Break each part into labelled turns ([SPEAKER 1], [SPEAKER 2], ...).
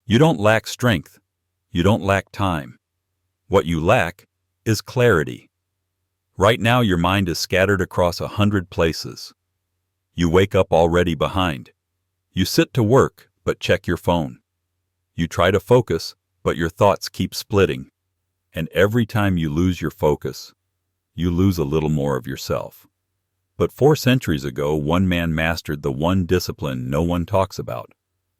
[SPEAKER 1] You don't lack strength. You don't lack time. What you lack is clarity. Right now your mind is scattered across 100 places. You wake up already behind. You sit to work, but check your phone. You try to focus, but your thoughts keep splitting. And every time you lose your focus, you lose a little more of yourself. But 4 centuries ago, one man mastered the one discipline no one talks about.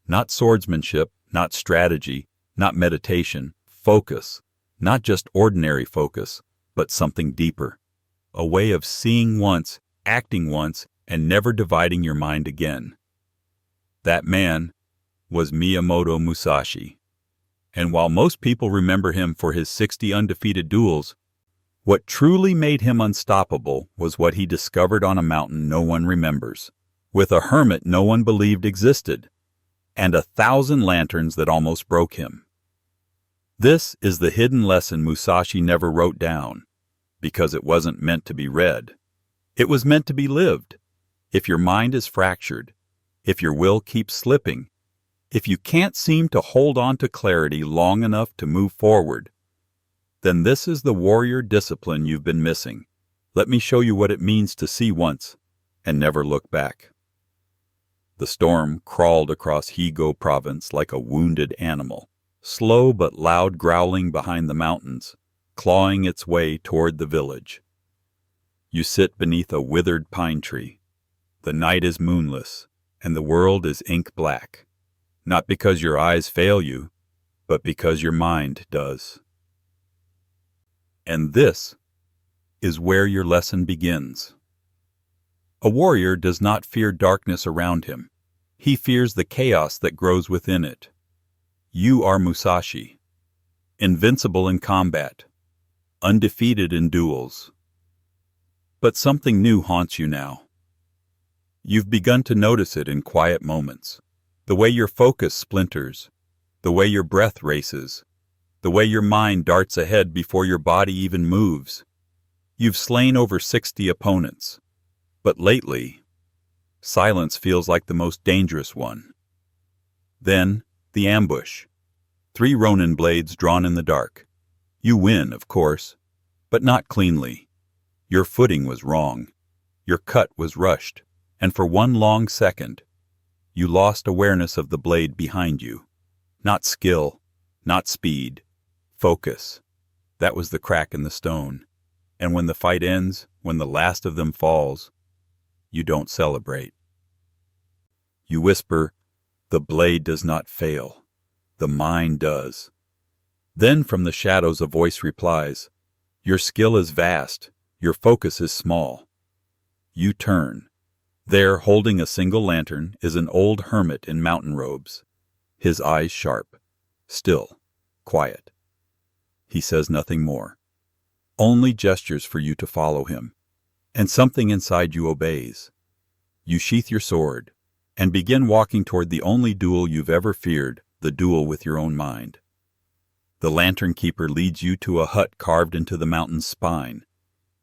[SPEAKER 1] Not swordsmanship, not strategy, not meditation, focus. Not just ordinary focus, but something deeper. A way of seeing once, acting once, and never dividing your mind again. That man was Miyamoto Musashi. And while most people remember him for his 60 undefeated duels, what truly made him unstoppable was what he discovered on a mountain no one remembers, with a hermit no one believed existed, and 1,000 lanterns that almost broke him. This is the hidden lesson Musashi never wrote down, because it wasn't meant to be read. It was meant to be lived. If your mind is fractured, if your will keeps slipping, if you can't seem to hold on to clarity long enough to move forward, then this is the warrior discipline you've been missing. Let me show you what it means to see once and never look back. The storm crawled across Higo province like a wounded animal, slow but loud growling behind the mountains, clawing its way toward the village. You sit beneath a withered pine tree. The night is moonless, and the world is ink black. Not because your eyes fail you, but because your mind does. And this is where your lesson begins. A warrior does not fear darkness around him. He fears the chaos that grows within it. You are Musashi, invincible in combat, undefeated in duels. But something new haunts you now. You've begun to notice it in quiet moments. The way your focus splinters, the way your breath races, the way your mind darts ahead before your body even moves. You've slain over 60 opponents, but lately, silence feels like the most dangerous one. Then, the ambush. 3 Ronin blades drawn in the dark. You win, of course, but not cleanly. Your footing was wrong. Your cut was rushed, and for one long second, you lost awareness of the blade behind you. Not skill, not speed, focus. That was the crack in the stone. And when the fight ends, when the last of them falls, you don't celebrate. You whisper, "The blade does not fail. The mind does." Then from the shadows a voice replies, "Your skill is vast. Your focus is small." You turn. There, holding a single lantern, is an old hermit in mountain robes. His eyes sharp, still, quiet. He says nothing more. Only gestures for you to follow him. And something inside you obeys. You sheath your sword and begin walking toward the only duel you've ever feared, the duel with your own mind. The lantern keeper leads you to a hut carved into the mountain's spine.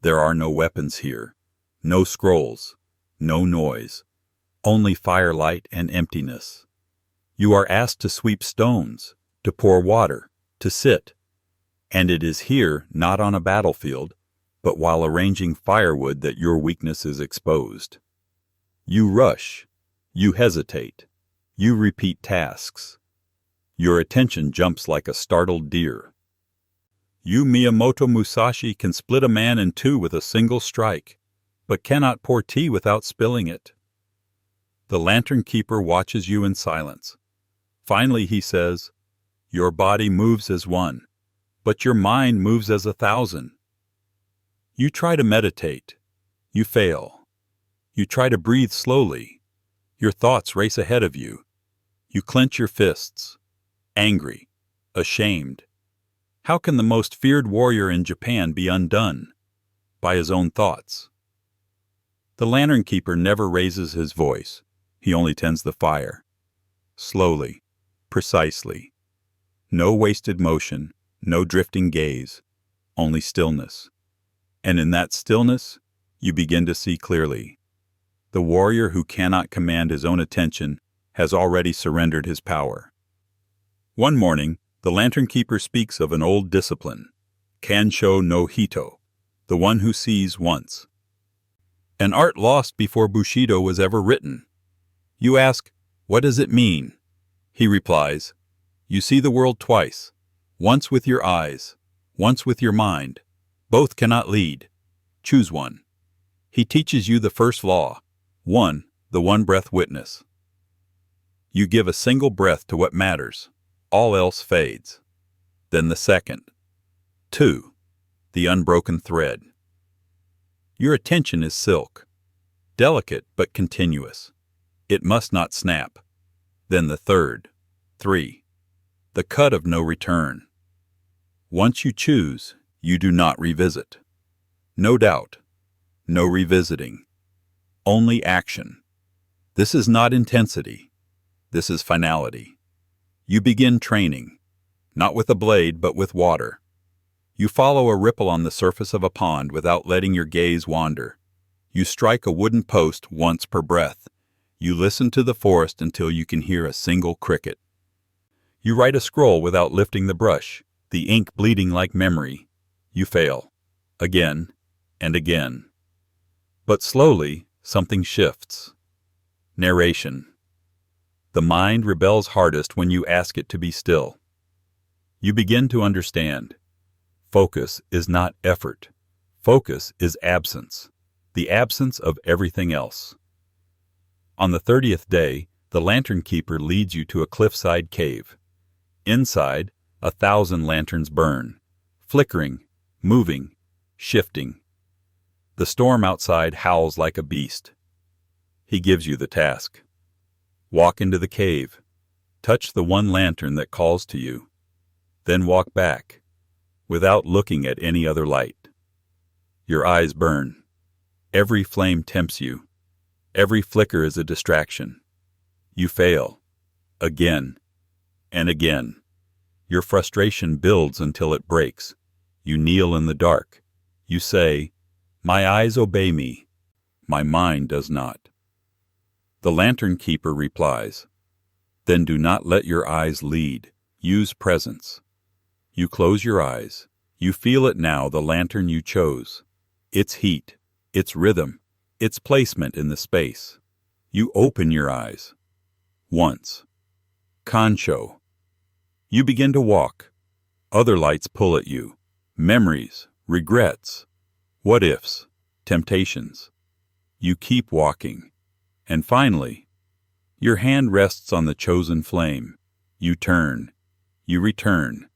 [SPEAKER 1] There are no weapons here, no scrolls, no noise, only firelight and emptiness. You are asked to sweep stones, to pour water, to sit. And it is here, not on a battlefield, but while arranging firewood that your weakness is exposed. You rush, you hesitate, you repeat tasks. Your attention jumps like a startled deer. You, Miyamoto Musashi, can split a man in 2 with a single strike, but cannot pour tea without spilling it. The lantern keeper watches you in silence. Finally he says, "Your body moves as one, but your mind moves as 1,000. You try to meditate. You fail. You try to breathe slowly. Your thoughts race ahead of you. You clench your fists, angry, ashamed. How can the most feared warrior in Japan be undone? By his own thoughts. The lantern keeper never raises his voice. He only tends the fire. Slowly, precisely. No wasted motion, no drifting gaze, only stillness. And in that stillness, you begin to see clearly. The warrior who cannot command his own attention has already surrendered his power. One morning, the lantern keeper speaks of an old discipline, Kansho no Hito, the one who sees once. An art lost before Bushido was ever written. You ask, what does it mean? He replies, you see the world twice, once with your eyes, once with your mind. Both cannot lead. Choose one. He teaches you the first law, the one-breath witness. You give a single breath to what matters, all else fades. Then the second, 2, the unbroken thread. Your attention is silk, delicate but continuous. It must not snap. Then the third, 3, the cut of no return. Once you choose, you do not revisit. No doubt, no revisiting. Only action. This is not intensity. This is finality. You begin training, not with a blade but with water. You follow a ripple on the surface of a pond without letting your gaze wander. You strike a wooden post once per breath. You listen to the forest until you can hear a single cricket. You write a scroll without lifting the brush, the ink bleeding like memory. You fail. Again and again. But slowly, something shifts. Narration. The mind rebels hardest when you ask it to be still. You begin to understand. Focus is not effort. Focus is absence. The absence of everything else. On the 30th day, the lantern keeper leads you to a cliffside cave. Inside, 1,000 lanterns burn, flickering, moving, shifting. The storm outside howls like a beast. He gives you the task. Walk into the cave. Touch the one lantern that calls to you. Then walk back, without looking at any other light. Your eyes burn. Every flame tempts you. Every flicker is a distraction. You fail. Again and again. Your frustration builds until it breaks. You kneel in the dark. You say, my eyes obey me. My mind does not. The lantern keeper replies, then do not let your eyes lead. Use presence. You close your eyes. You feel it now, the lantern you chose. Its heat, its rhythm, its placement in the space. You open your eyes. Once. Kansho. You begin to walk. Other lights pull at you. Memories, regrets, what-ifs, temptations. You keep walking. And finally, your hand rests on the chosen flame. You turn. You return.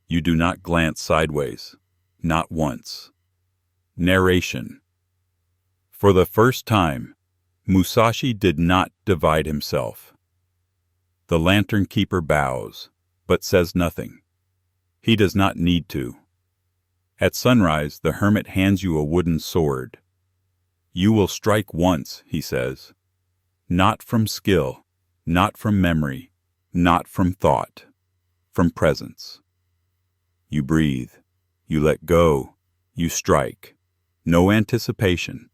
[SPEAKER 1] You do not glance sideways. Not once. Narration. For the first time, Musashi did not divide himself. The lantern keeper bows, but says nothing. He does not need to. At sunrise, the hermit hands you a wooden sword. You will strike once, he says. Not from skill, not from memory, not from thought, from presence. You breathe, you let go, you strike. No anticipation,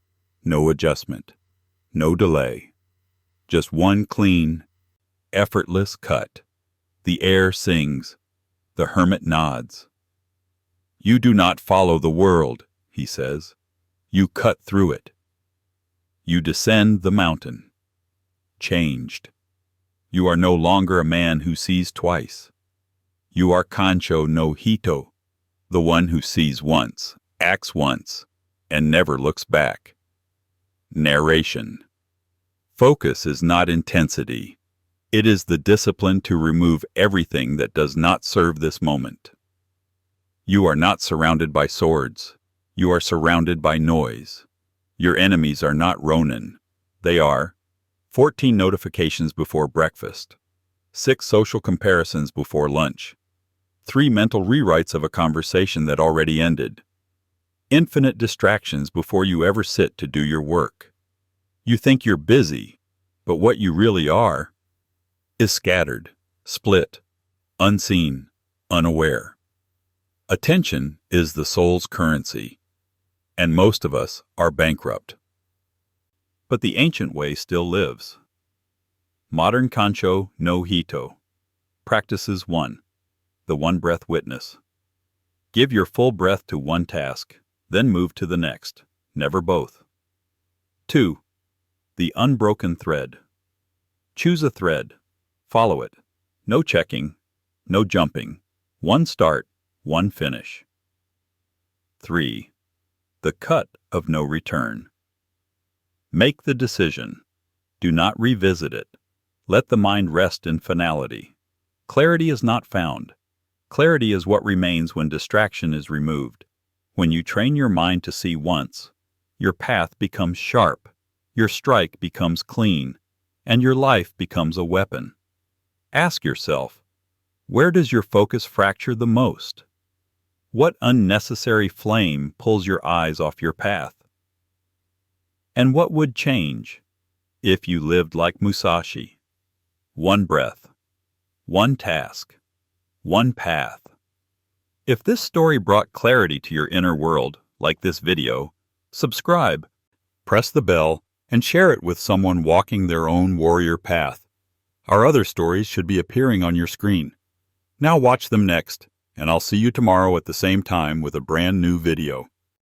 [SPEAKER 1] no adjustment, no delay. Just one clean, effortless cut. The air sings, the hermit nods. You do not follow the world, he says. You cut through it. You descend the mountain. Changed. You are no longer a man who sees twice. You are Kansho no Hito, the one who sees once, acts once, and never looks back. Narration. Focus is not intensity. It is the discipline to remove everything that does not serve this moment. You are not surrounded by swords. You are surrounded by noise. Your enemies are not Ronin. They are 14 notifications before breakfast, 6 social comparisons before lunch, 3 mental rewrites of a conversation that already ended, infinite distractions before you ever sit to do your work. You think you're busy, but what you really are is scattered, split, unseen, unaware. Attention is the soul's currency, and most of us are bankrupt. But the ancient way still lives. Modern Kansho no Hito. Practices 1. The one-breath witness. Give your full breath to one task, then move to the next, never both. 2. The unbroken thread. Choose a thread. Follow it. No checking, no jumping. One start, one finish. 3. The cut of no return. Make the decision. Do not revisit it. Let the mind rest in finality. Clarity is not found. Clarity is what remains when distraction is removed. When you train your mind to see once, your path becomes sharp, your strike becomes clean, and your life becomes a weapon. Ask yourself, where does your focus fracture the most? What unnecessary flame pulls your eyes off your path? And what would change if you lived like Musashi? One breath, one task, one path. If this story brought clarity to your inner world, like this video, subscribe, press the bell, and share it with someone walking their own warrior path. Our other stories should be appearing on your screen. Now watch them next, and I'll see you tomorrow at the same time with a brand new video.